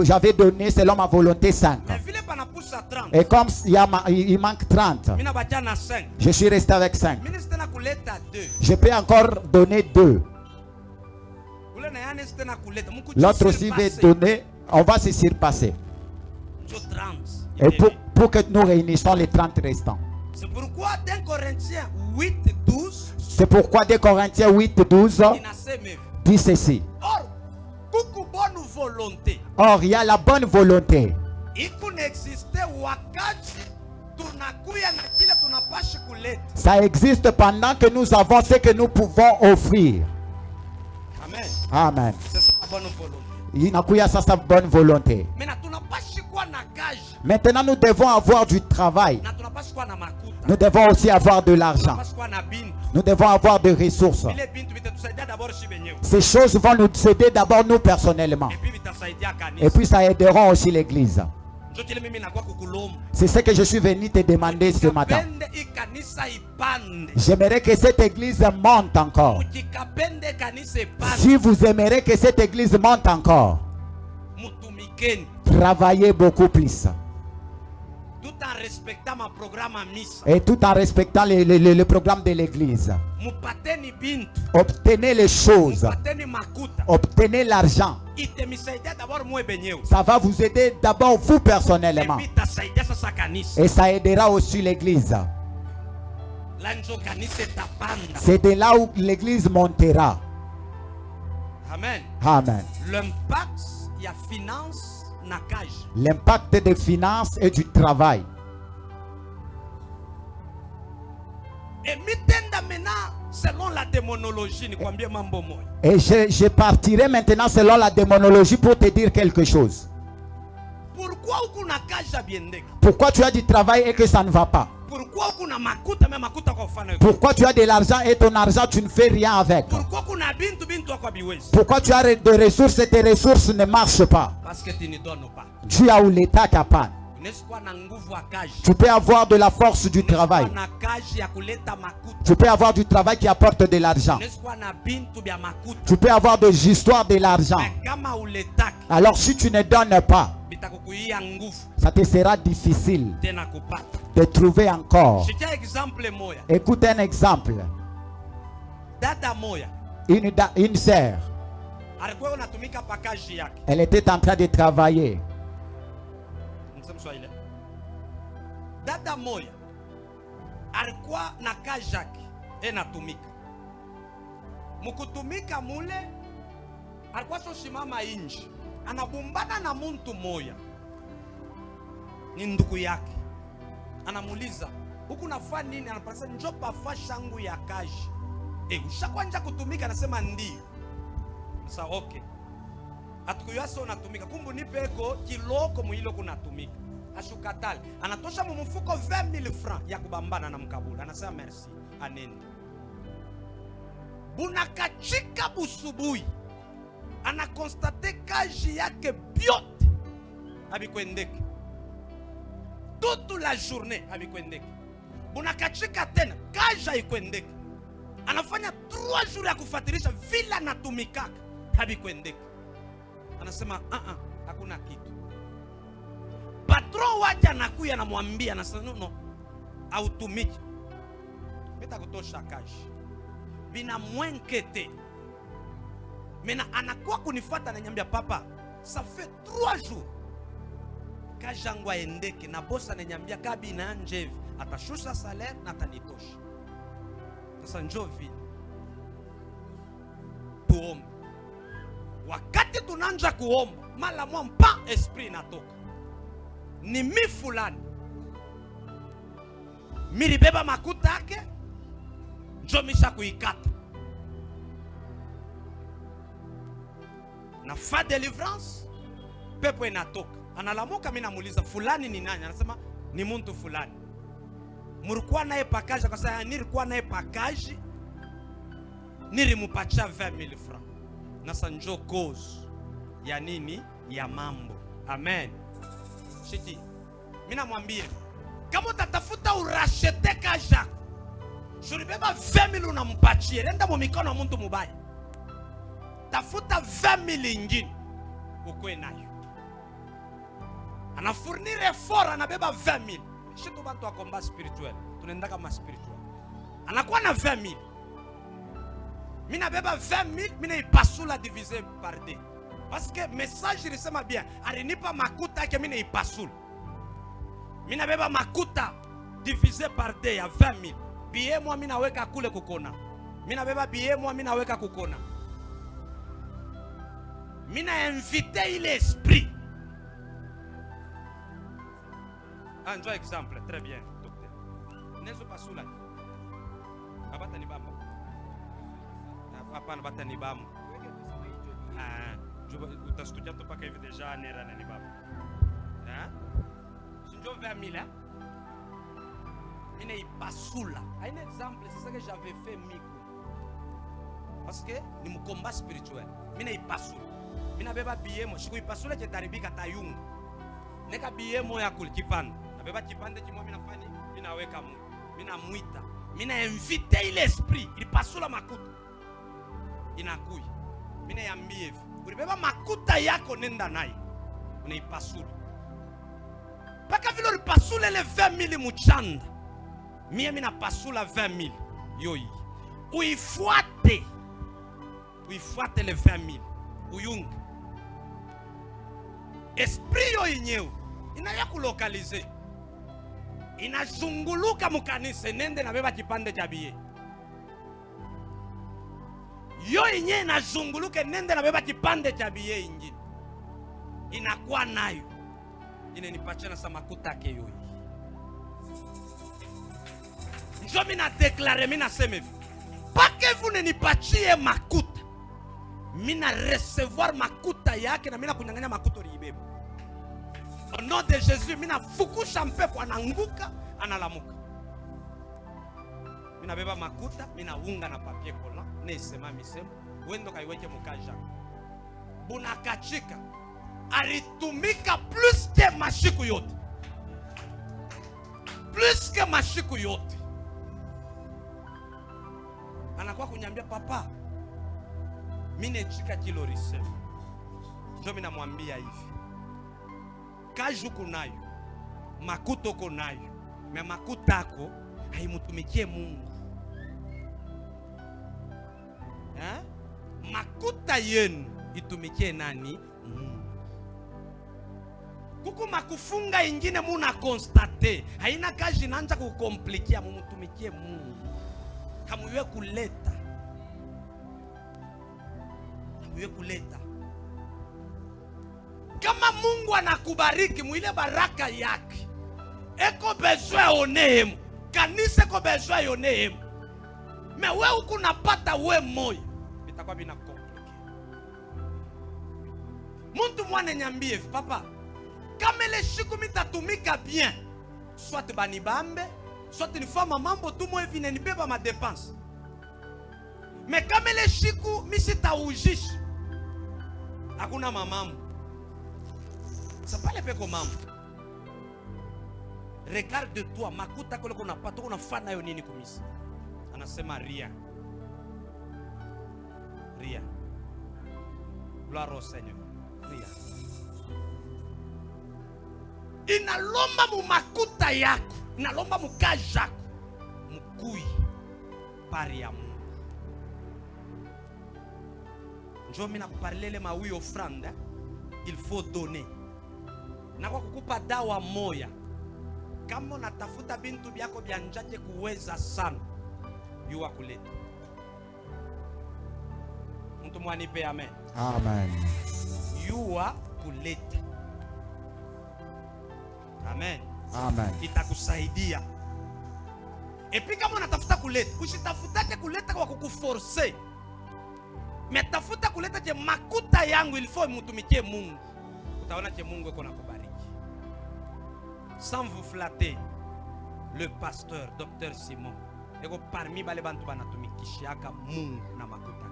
J'avais donné selon ma volonté 5. Et comme il manque 30, je suis resté avec 5. Je peux encore donner 2. L'autre aussi veut donner, on va se surpasser. Et pour que nous réunissions les 30 restants. C'est pourquoi 2 Corinthiens 8, 12. C'est pourquoi 2 Corinthiens 8, 12 dit ceci. Or, il y a la bonne volonté. Ça existe pendant que nous avons ce que nous pouvons offrir. Amen. Amen. C'est ça la bonne volonté. Il y a sa bonne volonté. Maintenant, nous devons avoir du travail. Nous devons aussi avoir de l'argent. Nous devons avoir des ressources. Ces choses vont nous aider d'abord nous personnellement. Et puis ça aidera aussi l'église. C'est ce que je suis venu te demander ce matin. J'aimerais que cette église monte encore. Si vous aimeriez que cette église monte encore, travaillez beaucoup plus. Tout en respectant mon programme à Missa. Et tout en respectant le programme de l'église. Obtenez les choses. Obtenez l'argent. Ça va vous aider d'abord vous personnellement. Et ça aidera aussi l'église. C'est de là où l'église montera. Amen. Amen. L'impact, il y a finance. L'impact des finances et du travail. Et mitenda maintenant selon la démonologie, ni kwambie mambo moja. Et je partirai maintenant selon la démonologie pour te dire quelque chose. Pourquoi tu as du travail et que ça ne va pas? Pourquoi tu as de l'argent et ton argent tu ne fais rien avec? Pourquoi tu as des ressources et tes ressources ne marchent pas? Parce que tu ne donnes pas. Tu as ou l'état capable. Tu peux avoir de la force du travail. Tu peux avoir du travail qui apporte de l'argent. Tu peux avoir des histoires de l'argent. Alors si tu ne donnes pas, ça te sera difficile de trouver encore. Écoute un exemple. Une sœur, elle était en train de travailler. Dada moya alikuwa na kazi yake enatumika. Mukutumika mule alikuwa so simama inji anabumbana na muntu moya, ni ndugu yake. Anamuuliza, huku nafanya nini? Anapasa njoo pafa shangu ya kazi. Ushakwanja kutumika? Anasema ndio. Sasa okay, atukuyasa unatumika, kumbu nipeko kiloko muhilo kunatumika. Ashukatali anatosha mumufuko 20,000 francs ya kubambana na mkabula. Anasema merci, anende. Bunakachika busubui, anakonstate kazi yake byote abikwendeke. Toute la journée abikwendeke. Bunakachika tena kazi haikwendeke. Anafanya 3 jours ya kufuatilisha vila natumikaka abikwendeke. Anasema hakuna kitu. Patron wake anakuya anamwambia, anasema no, autumiki. Meta kutosha kazi. Bina mwenkete. Mena anakuwa kunifuata ananiambia, papa, ça fait 3 jours. Kazi yangu aendeke na boss ananiambia kabi na nje atashusha salaire na atanitosha. Sasa njoo vile. Tuombe. Wakati tunaanza kuomba, mala mpa esprit natoka. Ni mi fulani milibeba makuta yake njo misha kuikata na fa deliverance, pepo inatoka. Analamuka, mimi namuuliza fulani ni nani? Anasema ni muntu fulani. Murikuwa naye pakaji? Kwa sababu nilikuwa naye pakaji, nilimupatia 20,000 francs. Nasa njo cause ya nini? Ya mambo. Amen. Shiki, mina mwambie, kama utatafuta urashete kaja, shuribeba 20,000 unampachie, renda mu mikono wa muntu mubaya. Tafuta 20,000 ingine ukwe nayo. Anafurnir effort, anabeba 20,000. Shitu bantu wa combat spirituel, tunaenda kama spirituel. Anakuwa na 20,000. Mina beba 20,000, mina ipasula diviser par 2. Parce que message ilisema bien, alinipa makuta yake mimi ipasula. Mimi nabeba makuta divisé par 2 ya 20,000. Billet moi mimi naweka kule kukona. Mimi nabeba billet moi mimi naweka kukona. Mimi na invité ile esprit. Enjoy exemple, très bien, docteur. Nezo pasula. Abata ni bamba. Hapana, bata ni bamba. Utasikia tu paka hivi deja nera na ni baba. Sinjo 20,000 Mine ipasula. Un exemple, c'est ça que j'avais fait micro. Parce que ni mu combat spirituel. Mine ipasula. Mina beba billet mo, shiku ipasula je taribika tayunga. Neka billet mo ya kul kipanda. Na beba kipande kimo mina fani, mina weka mu. Mina muita. Mina invite ile esprit, ipasula makuta. Inakuya. Mina yambie hivi. Ulibeba makuta yako nenda naye. Unaipasula. Paka vile ulipasula ile 20,000 muchanda. Mimi napasula 20,000. Yoi. Uifuate. Uifuate le 20,000. Uyunga. Esprit yo yenyewe inaya kulokalize. Inazunguluka mukanisa nende na beba kipande cha biye. Yo yenyewe inazunguluka nende na beba kipande cha biye ingine. Inakuwa nayo. Inenipatia na samakuta yake yoi. Njo mina déclarer, mina sema hivi. Pas que vous ne nipatie makuta. Mina recevoir makuta yake na mina kunyang'anya makuta liibeba. Au nom de Jésus, mina fukusha mpepo ananguka, analamuka. Mina beba makuta, mina unga na papier collant, nesema misemo, wendo kaiweke mukaja. Buna kachika. Alitumika plus que mashiku yote. Plus que mashiku yote. Anakuwa kunyambia papa, mine chika kilo reserve. Ndio mimi namwambia hivi. Kaju kunayo, makuto kunayo, me makutako haimutumikie Mungu. Makuta yenu itumikie nani? Mungu. Kuku makufunga ingine muna constate, haina kazi naanza kukomplikia, mumutumikie Mungu. Kamuwe kuleta. Kamuwe kuleta. Kama Mungu anakubariki mwile baraka yake, eko besoin onehemu. Kanisa eko besoin onehemu. Me we ukunapata we moyo, bitakuwa bina komplike. Muntu mwane nyambie, papa, kama ile shiku mitatumika bien, soit banibambe, soit ni fama mambo tu mwe vine nibeba ma dépense. Mais kama ile shiku misita ujishi, hakuna mamambo. Ça pas les peko mambo. Regarde-toi, makuta kule kuna pato unafanya yo nini kumisi? Anasema ria. Ria. Gloire au Seigneur. Ria. Inalomba mu makuta yako, inalomba mu kazi yako, mukui pari ya Mungu. Njo mina kuparlele mawi offrande, il faut donner. Na kwa kukupa dawa moya, kama unatafuta bintu byako bya njake kuweza sana, yuwa kuleta. Mtu mwanipe amen. Amen. Yuwa kuleta. Amen. Amen. Itakusaidia. Epi kama unatafuta kuleta, usitafutake kuleta kwa kukuforce. Metafuta kuleta je makuta yangu il faut mutumikie Mungu. Utaona je Mungu yuko nakubariki. Sans vous flatter, le pasteur Dr Simon eko parmi bale bantu banatumikishaka Mungu na makuta.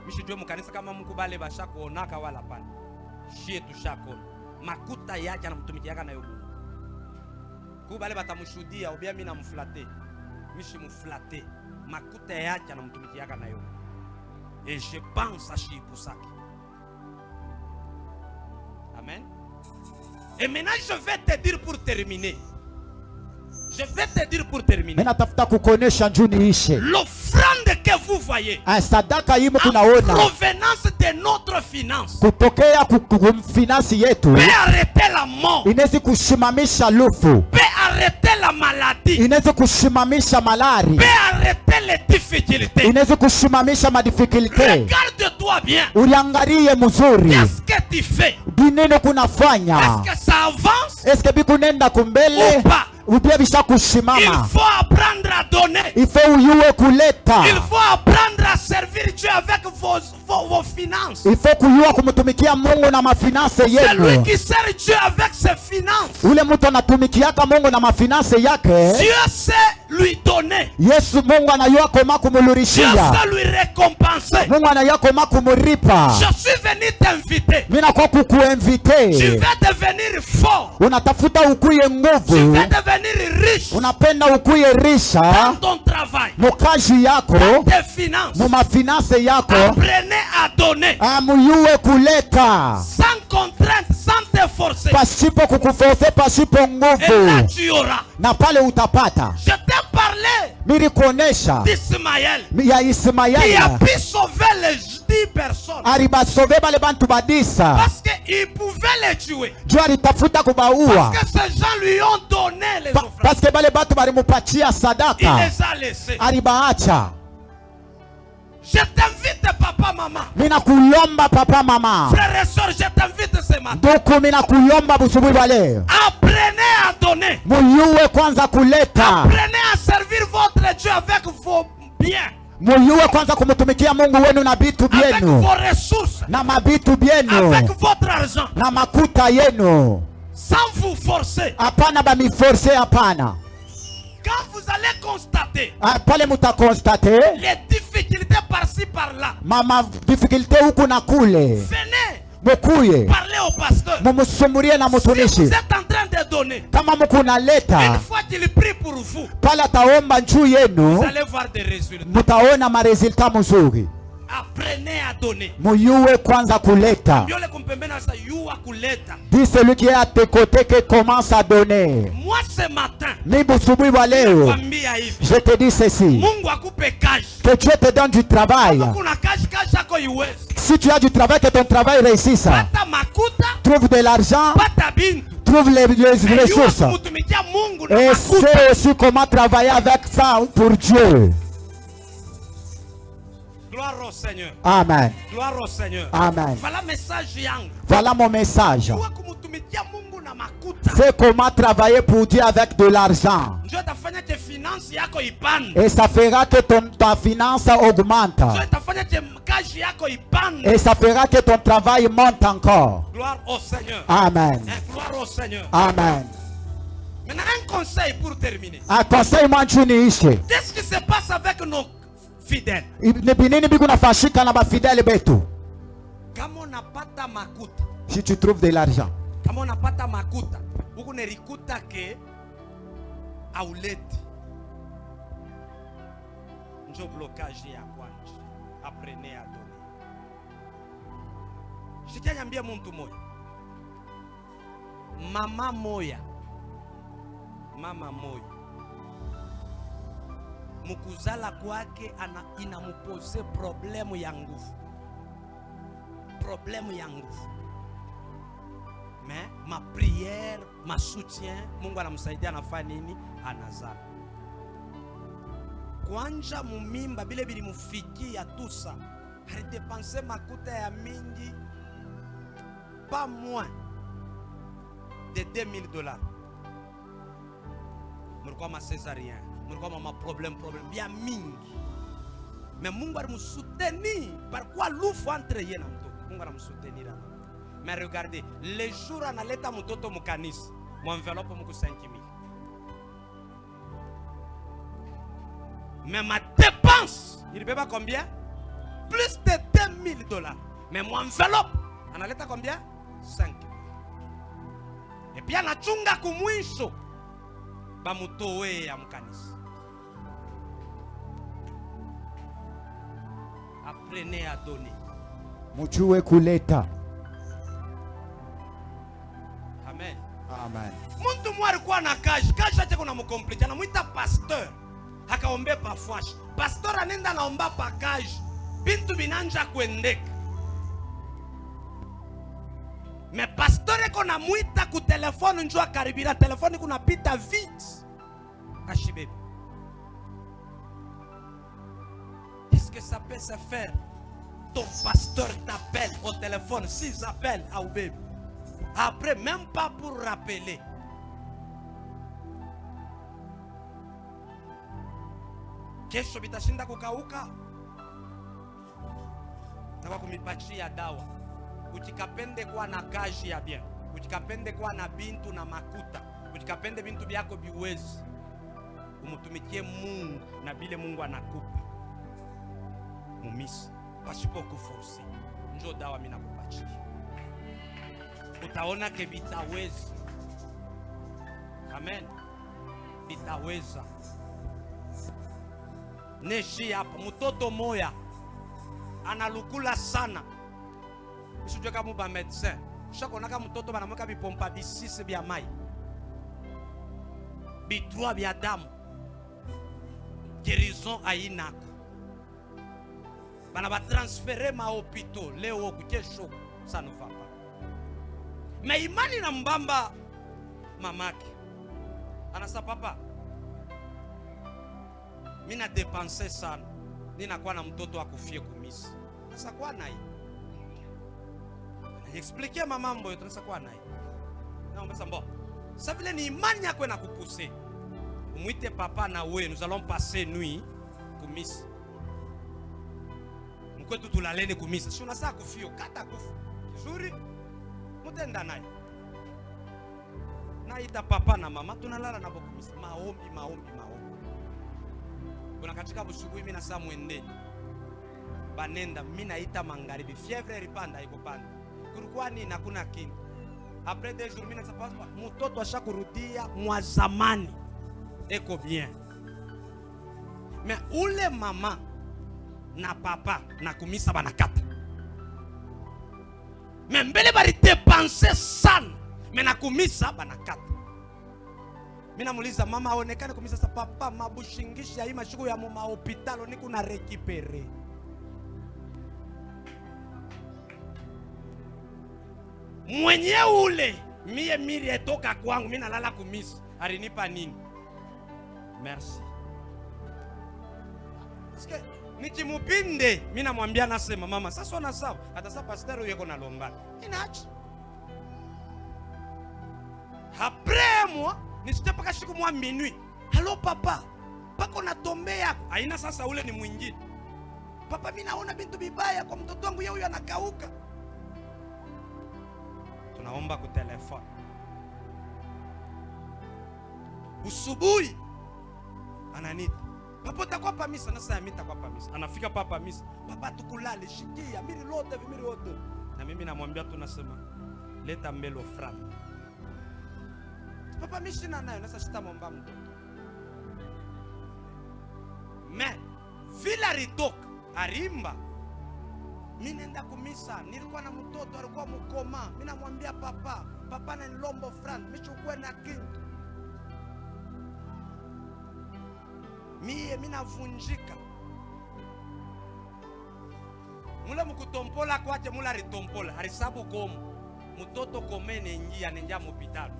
Mishijwe mukanisa kama Mungu bale bashako onaka wala pana. Shie tushako. Makuta yake anamtumikiaka na Mungu. Kubale batamushudia obia mimi namflate. Mishi muflate. Makuta yake anamtumikiaka na Mungu. Et je pense à Shibusaki. Amen. Et maintenant je vais te dire pour terminer. Je vais te dire pour terminer. L'offrande que vous voyez en provenance de notre finance peut arrêter la mort, peut arrêter la maladie, peut arrêter les difficultés. Regarde-toi bien. Qu'est-ce que tu fais? Est-ce que ça avance ou pas? Il faut apprendre à donner. Il faut apprendre à servir Dieu avec vos finances. C'est lui qui sert Dieu avec ses finances. Dieu sait lui donner. Dieu sait lui récompenser. Je suis venu t'inviter. Tu vas devenir fort. Tu vas devenir riche dans ton travail, dans tes finances. Apprenez à donner sans contrainte, sans te forcer. Et là tu auras. Je t'ai parlé d'Ismaël qui a pu sauver les 10 personnes parce qu'il pouvait les tuer, parce que ces gens lui ont donné les offrandes. Il les a laissés. Je t'invite papa maman. Mina kulomba papa mama. Frères et sœurs, je t'invite ce matin. Doko mina kulomba busubuhi wale. Apprenez à donner. Muyuwe kwanza kuleta. Apprenez à servir votre Dieu avec vos biens. Muyuwe kwanza kumutumikia Mungu wenu na bitu byenu. Avec vos ressources. Na mabitu byenu. Avec votre argent. Na makuta yenu. Sans vous forcer. Apana ba mi forcer apana. Quand vous allez constater pale muta constater les difficultés par-ci par-là, mama difficulté huku na kule, venez mukuye parler au pasteur. Mumusumurie na mutumishi. Si vous êtes en train de donner, kama muku naleta, une fois qu'il prie pour vous, pale ataomba njuu yenu, vous allez voir des résultats. mutaona maresultat mzuri. Apprenez à donner. Muyuwe kwanza kuleta. Dis celui qui est à tes côtés qui commence à donner. Moi ce matin, je te dis ceci. Que Dieu te donne du travail. Si tu as du travail, que ton travail réussisse. Trouve de l'argent. Trouve les ressources. Et sais aussi comment travailler avec ça pour Dieu. Gloire au Seigneur. Amen. Gloire au Seigneur. Amen. Voilà message yangu. Voilà mon message. C'est comment travailler pour Dieu avec de l'argent. Et ça fera que ta finance augmente. Et ça fera que ton travail monte encore. Gloire au Seigneur. Amen. Gloire au Seigneur. Amen. Maintenant un conseil pour terminer. Un conseil manchuniishe. Qu'est-ce qui se passe avec nos fidèles? Kama unapata makuta, si tu trouves de l'argent, kama unapata makuta, huku nerikuta ke auleti, njo blocage ya kwanza. Apprenez à donner. Shikanyambia mtu moja, mama moya mukuzala kwake inamupose problemu ya nguvu. Problème ya nguvu. Mais ma prière, ma soutien, Mungu anamsaidia anafanya nini? Anazala. Kwanja mumimba bile bilimufikia tusa. Alidepense makuta ya mingi pas moins de $2000. Mulikuwa ma césarien, mulikuwa ma problème bien mingi. Mais Mungu alimusoutenir par quoi lufu entre yeye na mtoto. Mungu anamsoutenir. Mais regardez, les jours analeta mtoto mukanisa, mu enveloppe muku 5000. Mais ma dépense, il paie combien? Plus de $2000. Mais mon enveloppe analeta combien? 5000. Et puis anachunga kumwisho bamutowe ya mukanisa. Apprenez à donner. Mujue kuleta. Amen. Amen. Muntu mwa alikuwa na kazi acha kuna mkomplete, anamuita pasteur. Akaombe pa fwash. Pasteur anenda naomba pa kazi. Bintu binanja kuendeka. Me pasteur eko namuita ku telefone njoo karibira telefone kuna pita vite. Ashibebe. Qu'est-ce que ça peut se faire? Ton pasteur t'appelle au téléphone, s'ils appellent à Oubeb. Après, même pas pour rappeler. Kesho bitashinda kukauka. Tawa kumipachia dawa. Utikapende kwa na kazi ya bien. Utikapende kwa na bintu na makuta. Utikapende bintu byako biwezi. Umutumikie Mungu na bile Mungu anakupa. Mumisi pasipo kuforce. Njo dawa mina kupatia. Utaona ke bitaweza. Amen. Bitaweza. Neshi hapa mtoto moya analukula sana. Usijue kama ba médecin. Shakona kama mtoto banamweka bipompa bi6 bya mai. Bi3 bya damu. Guérison ainako. Bana ba transférer ma hôpital leo kesho, ça ne va pas. Mais imani na mbamba mamake. Anasa papa. Mina dépenser sana. ninakuwa na mtoto akufie kumisi. Sasa kwa naye. Expliquer mamambo yote sasa kwa naye. Naomba sambo. Sasa vile ni imani yako na kupuse. Umuite papa na wewe, nous allons passer nuit kumisi. Mkwetu tulaleni kumisa. Si unasa kufio kata kufu. Kizuri. Mutenda naye. Naita papa na mama tunalala na bokumisa. Maombi. Kuna katika busubuhi mimi na saa mwende. Banenda mimi naita mangaribi. Fievre ripanda iko panda. Kulikuwa nini na kuna kintu. Après 2 jours mimi nasapa mtoto ashakurudia mwa zamani. Eko bien. Mais ule mama na papa na kumisa banakata. Mais mbele bari dépenser sana. Mais na kumisa banakata. Mimi namuuliza mama aonekane kumisa sa papa mabushingisha hii mashuku ya mama hospitalo ni kuna récupérer. Mwenye ule mie miri etoka kwangu mimi nalala kumisa. Alinipa nini? Merci. Parce que nikimupinde mimi namwambia nasema mama sasa ona sawa hata sasa pastor yuko na lomba. Inaacha. Après moi nisije paka siku mwa minuit. Hello papa. Pako natombe yako. Haina sasa ule ni mwingine. Papa mimi naona vitu vibaya kwa mtoto wangu yeye anakauka. Tunaomba ku telefone. Usubuhi ananita. Papa utakuwa pa misa na sasa mita kwa pa misa. Anafika papa misa. Papa tukulale shikia miri lote. Na mimi namwambia tunasema leta mbele ofranda. Papa mimi sina nayo na sasa sitamwomba mtoto. Mais vila ritoka arimba. Mimi nenda kumisa, nilikuwa na mtoto alikuwa mkoma. Mimi namwambia papa na nilombo franda, mimi chukue na kintu. Mimi navunjika. Mula mkutompola kwache mula ritompola, arisabu komo. Mtoto komene nenja mopitalo.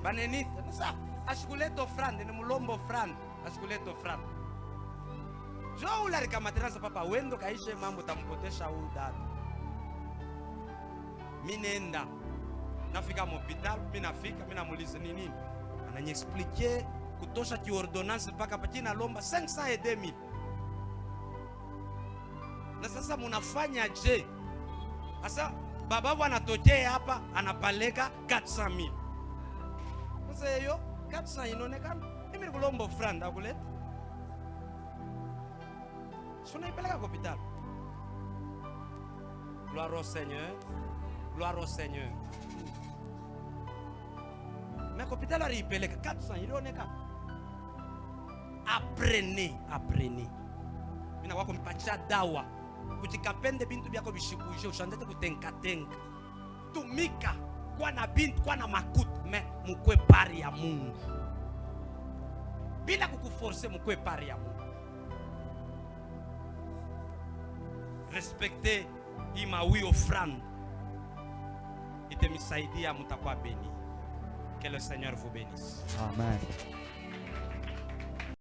Banenita, nasa ashikuleto franda, ni mulombo franda, ashikuleto franda. Jo ula rikamateraza papa wendo kaishe mambo tampotesha huyu dada. Mimi nenda. Nafika mopitalo, mimi nafika, mimi namuuliza ni nini? Ananiexpliquer kutosha ki ordonnance mpaka pachina lomba 502,000. Na sasa munafanya je? Sasa bababu anatokea hapa anapaleka 400,000. Sasa hiyo 400 inaonekana mimi nikulomba franda akuleta. Sona ipeleka kwa hospitali. Gloire au Seigneur. Gloire au Seigneur. Mais hospitali alipeleka 400 ilionekana. Apprenez. Mina wako mpacha dawa. Kujikapende bintu byako bishikuje ushandete kutenka. Tumika kwa na bintu kwa na makuta mais mukwe pari ya Mungu. Bila kukuforce mukwe pari ya Mungu. Respectez imawi offrande. Itemisaidia mutakuwa béni. Que le Seigneur vous bénisse. Amen.